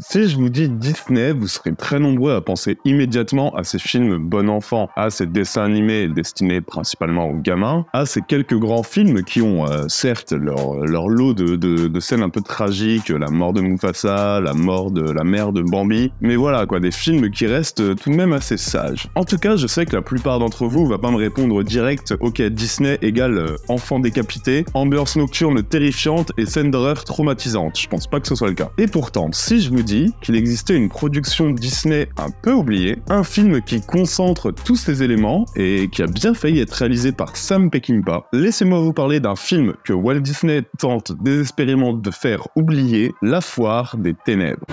Si je vous dis Disney, vous serez très nombreux à penser immédiatement à ces films bon enfant, à ces dessins animés destinés principalement aux gamins, à ces quelques grands films qui ont certes leur lot de scènes un peu tragiques, la mort de Mufasa, la mort de la mère de Bambi, mais voilà quoi, des films qui restent tout de même assez sages. En tout cas, je sais que la plupart d'entre vous va pas me répondre direct, ok, Disney égale enfant décapité, ambiance nocturne terrifiante et scène d'horreur traumatisante. Je pense pas que ce soit le cas. Et pourtant, si je vous dis qu'il existait une production Disney un peu oubliée, un film qui concentre tous ces éléments et qui a bien failli être réalisé par Sam Peckinpah, laissez-moi vous parler d'un film que Walt Disney tente désespérément de faire oublier, La Foire des Ténèbres.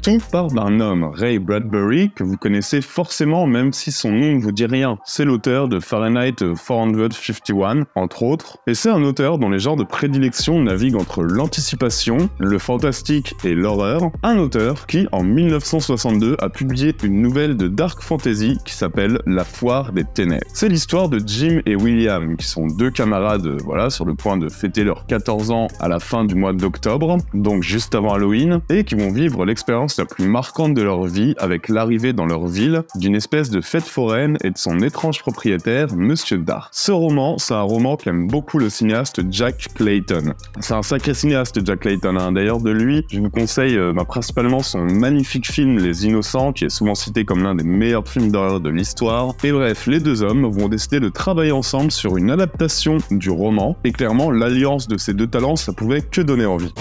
Tout part d'un homme, Ray Bradbury, que vous connaissez forcément même si son nom ne vous dit rien. C'est l'auteur de Fahrenheit 451, entre autres, et c'est un auteur dont les genres de prédilection naviguent entre l'anticipation, le fantastique et l'horreur. Un auteur qui, en 1962, a publié une nouvelle de dark fantasy qui s'appelle La Foire des Ténèbres. C'est l'histoire de Jim et William, qui sont deux camarades, sur le point de fêter leurs 14 ans à la fin du mois d'octobre, donc juste avant Halloween, et qui vont vivre l'expérience la plus marquante de leur vie avec l'arrivée dans leur ville d'une espèce de fête foraine et de son étrange propriétaire, Monsieur Dark. Ce roman, c'est un roman qu'aime beaucoup le cinéaste Jack Clayton. C'est un sacré cinéaste, Jack Clayton, hein. D'ailleurs, de lui, je vous conseille principalement son magnifique film Les Innocents, qui est souvent cité comme l'un des meilleurs films d'horreur de l'histoire. Et bref, les deux hommes vont décider de travailler ensemble sur une adaptation du roman, et clairement, l'alliance de ces deux talents, ça pouvait que donner envie.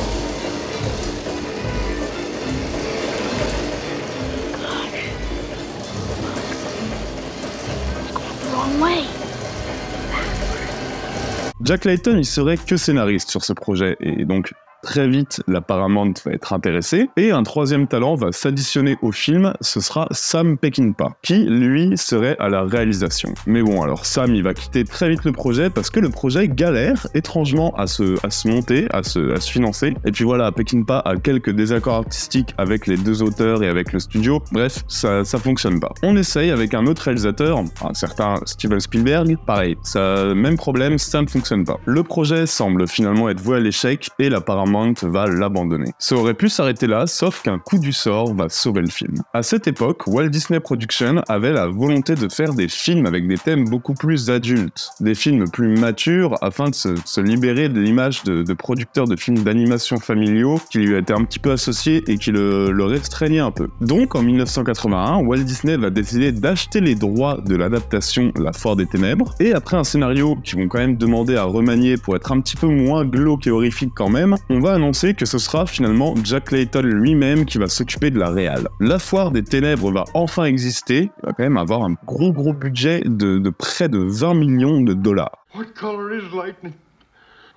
Jack Clayton, il serait que scénariste sur ce projet, et donc très vite, la Paramount va être intéressée, et un troisième talent va s'additionner au film, ce sera Sam Peckinpah, qui, lui, serait à la réalisation. Mais bon, alors Sam, il va quitter très vite le projet, parce que le projet galère étrangement à se monter, à se financer, et puis voilà, Peckinpah a quelques désaccords artistiques avec les deux auteurs et avec le studio, bref, ça fonctionne pas. On essaye avec un autre réalisateur, un certain Steven Spielberg, pareil, même problème, ça ne fonctionne pas. Le projet semble finalement être voué à l'échec, et la Paramount va l'abandonner. Ça aurait pu s'arrêter là, sauf qu'un coup du sort va sauver le film. À cette époque, Walt Disney Productions avait la volonté de faire des films avec des thèmes beaucoup plus adultes, des films plus matures, afin de se libérer de l'image de producteur de films d'animation familiaux qui lui était un petit peu associé et qui le restreignait un peu. Donc, en 1981, Walt Disney va décider d'acheter les droits de l'adaptation La Foire des Ténèbres, et après un scénario qu'ils vont quand même demander à remanier pour être un petit peu moins glauque et horrifique quand même, on va annoncer que ce sera finalement Jack Clayton lui-même qui va s'occuper de la réal. La Foire des Ténèbres va enfin exister, il va quand même avoir un gros budget de près de 20 millions de dollars. What color is lightning?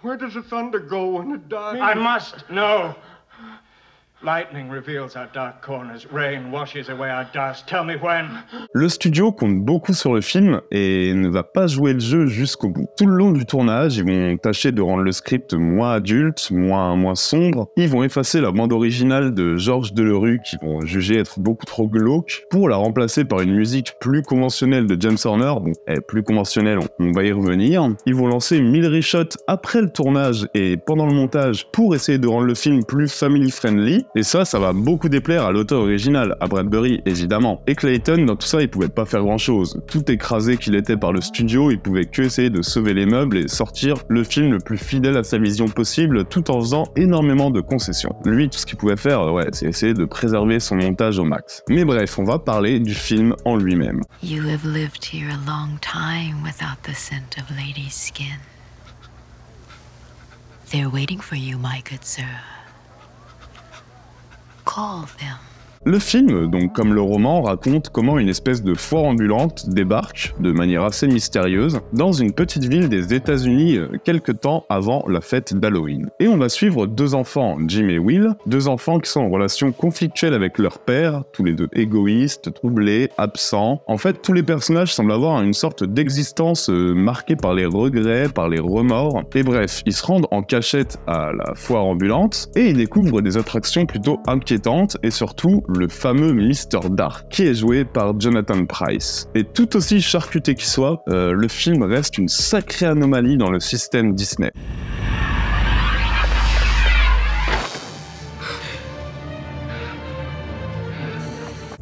Where does the thunder go when it dies? I must know. Lightning reveals our dark corners, rain washes away our dust. Tell me when. Le studio compte beaucoup sur le film et ne va pas jouer le jeu jusqu'au bout. Tout le long du tournage, ils vont tâcher de rendre le script moins adulte, moins sombre. Ils vont effacer la bande originale de Georges Delerue qu'ils vont juger être beaucoup trop glauque pour la remplacer par une musique plus conventionnelle de James Horner. Bon, plus conventionnelle, on va y revenir. Ils vont lancer 1000 reshots après le tournage et pendant le montage pour essayer de rendre le film plus family friendly. Et ça va beaucoup déplaire à l'auteur original, à Bradbury évidemment. Et Clayton, dans tout ça, il pouvait pas faire grand chose. Tout écrasé qu'il était par le studio, il pouvait que essayer de sauver les meubles et sortir le film le plus fidèle à sa vision possible, tout en faisant énormément de concessions. Lui, tout ce qu'il pouvait faire, c'est essayer de préserver son montage au max. Mais bref, on va parler du film en lui-même. You have lived here a long time without the scent of ladies' skin. They're waiting for you, my good sir. Call them. Le film, donc comme le roman, raconte comment une espèce de foire ambulante débarque, de manière assez mystérieuse, dans une petite ville des États-Unis quelque temps avant la fête d'Halloween. Et on va suivre deux enfants, Jim et Will, deux enfants qui sont en relation conflictuelle avec leur père, tous les deux égoïstes, troublés, absents. En fait, tous les personnages semblent avoir une sorte d'existence marquée par les regrets, par les remords. Et bref, ils se rendent en cachette à la foire ambulante et ils découvrent des attractions plutôt inquiétantes et surtout le fameux Mr. Dark, qui est joué par Jonathan Pryce. Et tout aussi charcuté qu'il soit, le film reste une sacrée anomalie dans le système Disney.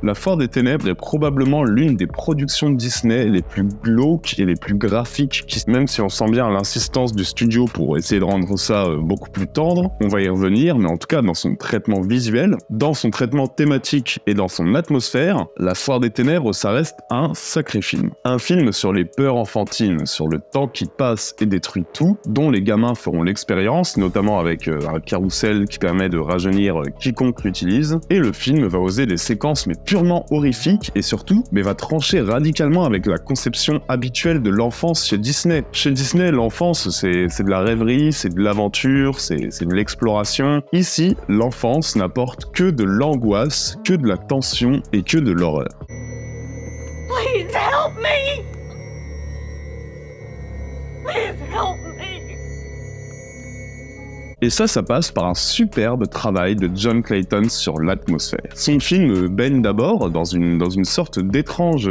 La Foire des Ténèbres est probablement l'une des productions Disney les plus glauques et les plus graphiques, même si on sent bien l'insistance du studio pour essayer de rendre ça beaucoup plus tendre, on va y revenir, mais en tout cas dans son traitement visuel, dans son traitement thématique et dans son atmosphère, La Foire des Ténèbres, ça reste un sacré film. Un film sur les peurs enfantines, sur le temps qui passe et détruit tout, dont les gamins feront l'expérience, notamment avec un carrousel qui permet de rajeunir quiconque l'utilise, et le film va oser des séquences mais purement horrifique et surtout va trancher radicalement avec la conception habituelle de l'enfance chez Disney. Chez Disney, l'enfance, c'est de la rêverie, c'est de l'aventure, c'est de l'exploration. Ici, l'enfance n'apporte que de l'angoisse, que de la tension et que de l'horreur. Please help me! Please help me! Et ça passe par un superbe travail de John Clayton sur l'atmosphère. Son film baigne d'abord dans une sorte d'étrange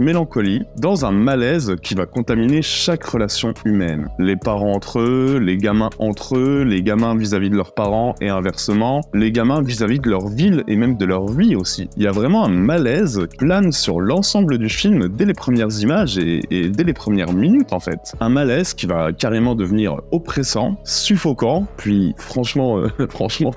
mélancolie, dans un malaise qui va contaminer chaque relation humaine. Les parents entre eux, les gamins entre eux, les gamins vis-à-vis de leurs parents et inversement, les gamins vis-à-vis de leur ville et même de leur vie aussi. Il y a vraiment un malaise qui plane sur l'ensemble du film dès les premières images et dès les premières minutes en fait. Un malaise qui va carrément devenir oppressant, suffocant, puis franchement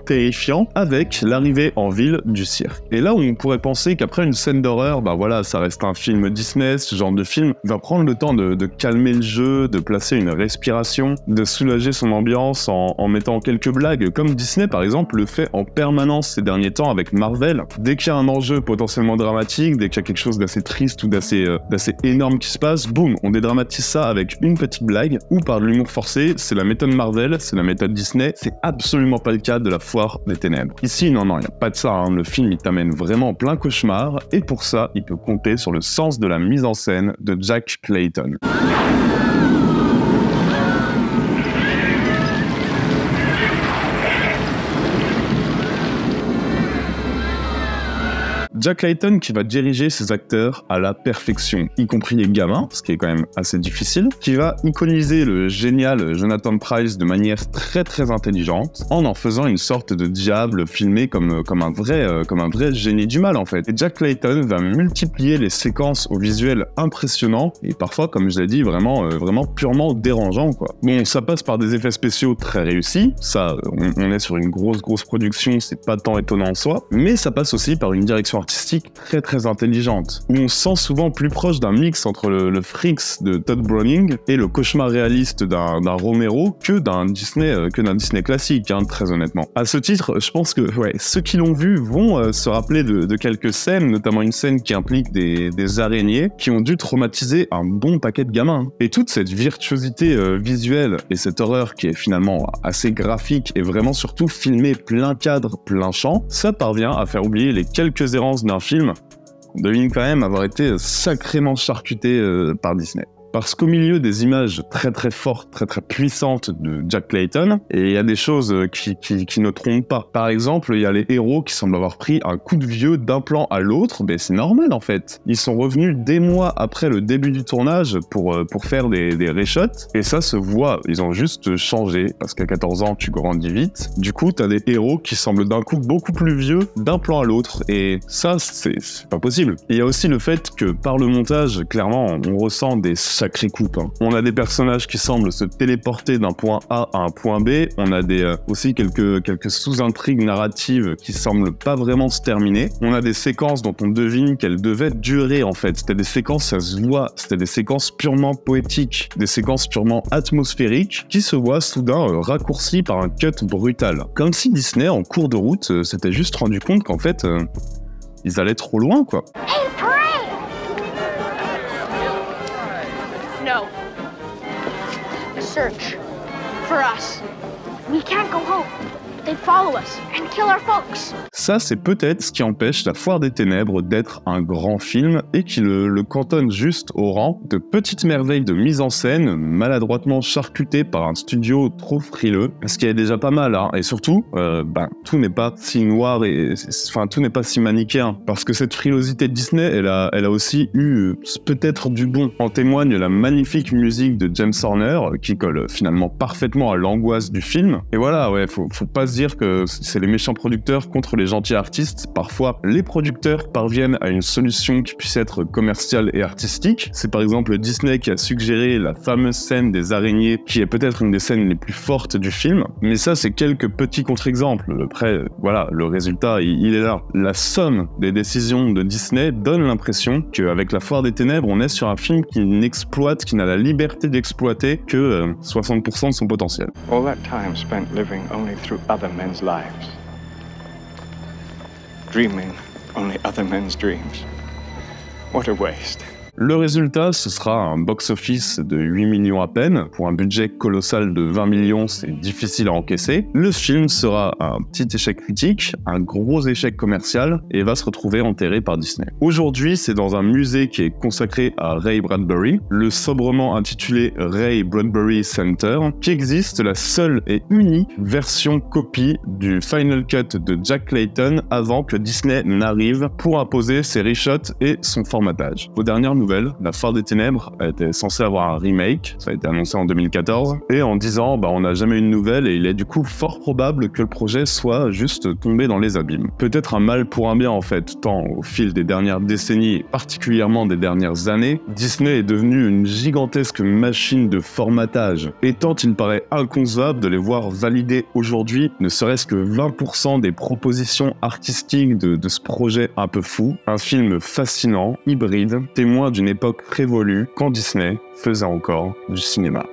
terrifiant, avec l'arrivée en ville du cirque. Et là où on pourrait penser qu'après une scène d'horreur, ça reste un film Disney, ce genre de film va prendre le temps de calmer le jeu, de placer une respiration, de soulager son ambiance en mettant quelques blagues, comme Disney par exemple le fait en permanence ces derniers temps avec Marvel. Dès qu'il y a un enjeu potentiellement dramatique, dès qu'il y a quelque chose d'assez triste ou d'assez énorme qui se passe, boum, on dédramatise ça avec une petite blague, ou par de l'humour forcé. C'est la méthode Marvel, c'est la méthode Disney. C'est absolument pas le cas de La Foire des Ténèbres. Ici, non, il n'y a pas de ça, hein. Le film, il t'amène vraiment en plein cauchemar, et pour ça, il peut compter sur le sens de la mise en scène de Jack Clayton. Jack Clayton qui va diriger ses acteurs à la perfection, y compris les gamins, ce qui est quand même assez difficile, qui va iconiser le génial Jonathan Pryce de manière très intelligente, en faisant une sorte de diable filmé comme un vrai génie du mal en fait. Et Jack Clayton va multiplier les séquences au visuel impressionnant, et parfois, comme je l'ai dit, vraiment purement dérangeant quoi. Bon, ça passe par des effets spéciaux très réussis, ça, on est sur une grosse production, c'est pas tant étonnant en soi, mais ça passe aussi par une direction artistique très intelligente, où on se sent souvent plus proche d'un mix entre le Freaks de Todd Browning et le cauchemar réaliste d'un Romero que d'un Disney classique, hein, très honnêtement. À ce titre, je pense que ceux qui l'ont vu vont se rappeler de quelques scènes, notamment une scène qui implique des araignées qui ont dû traumatiser un bon paquet de gamins. Et toute cette virtuosité visuelle et cette horreur qui est finalement assez graphique et vraiment surtout filmée plein cadre, plein champ, ça parvient à faire oublier les quelques errances d'un film qu'on devine quand même avoir été sacrément charcuté par Disney. Parce qu'au milieu des images très fortes, très puissantes de Jack Clayton, et il y a des choses qui ne trompent pas. Par exemple, il y a les héros qui semblent avoir pris un coup de vieux d'un plan à l'autre, mais c'est normal en fait. Ils sont revenus des mois après le début du tournage pour faire des reshots, et ça se voit, ils ont juste changé, parce qu'à 14 ans, tu grandis vite. Du coup, t'as des héros qui semblent d'un coup beaucoup plus vieux d'un plan à l'autre, et ça, c'est pas possible. Il y a aussi le fait que par le montage, clairement, on ressent des sacrée coupe. Hein. On a des personnages qui semblent se téléporter d'un point A à un point B. On a aussi quelques sous-intrigues narratives qui semblent pas vraiment se terminer. On a des séquences dont on devine qu'elles devaient durer en fait. C'était des séquences, ça se voit, c'était des séquences purement poétiques, des séquences purement atmosphériques qui se voient soudain raccourcies par un cut brutal. Comme si Disney, en cours de route, s'était juste rendu compte qu'en fait... ils allaient trop loin, quoi. Hey, pray! No. Search for us. We can't go home. They'd follow us and kill our folks. Ça, c'est peut-être ce qui empêche La Foire des Ténèbres d'être un grand film et qui le cantonne juste au rang de petite merveille de mise en scène, maladroitement charcutée par un studio trop frileux, ce qui est déjà pas mal, hein. Et surtout, tout n'est pas si noir et tout n'est pas si manichéen, parce que cette frilosité de Disney, elle a aussi eu peut-être du bon. En témoigne la magnifique musique de James Horner, qui colle finalement parfaitement à l'angoisse du film. Et voilà, ouais, faut pas se dire que c'est les méchants producteurs contre les gentils artistes. Parfois, les producteurs parviennent à une solution qui puisse être commerciale et artistique. C'est par exemple Disney qui a suggéré la fameuse scène des araignées, qui est peut-être une des scènes les plus fortes du film. Mais ça, c'est quelques petits contre-exemples. Après, voilà, le résultat, il est là. La somme des décisions de Disney donne l'impression qu'avec La Foire des Ténèbres, on est sur un film qui n'a la liberté d'exploiter que 60% de son potentiel. All that time spent living only through other men's lives. Dreaming only other men's dreams. What a waste. Le résultat, ce sera un box-office de 8 millions à peine. Pour un budget colossal de 20 millions, c'est difficile à encaisser. Le film sera un petit échec critique, un gros échec commercial, et va se retrouver enterré par Disney. Aujourd'hui, c'est dans un musée qui est consacré à Ray Bradbury, le sobrement intitulé Ray Bradbury Center, qui existe la seule et unique version copie du Final Cut de Jack Clayton avant que Disney n'arrive pour imposer ses reshots et son formatage. Aux dernières nouvelles, La Foire des Ténèbres était censé avoir un remake, ça a été annoncé en 2014, et en 10 ans, on n'a jamais eu de nouvelles et il est du coup fort probable que le projet soit juste tombé dans les abîmes. Peut-être un mal pour un bien en fait, tant au fil des dernières décennies et particulièrement des dernières années, Disney est devenu une gigantesque machine de formatage, et tant il paraît inconcevable de les voir valider aujourd'hui ne serait-ce que 20% des propositions artistiques de ce projet un peu fou, un film fascinant, hybride, témoin d'une époque révolue quand Disney faisait encore du cinéma.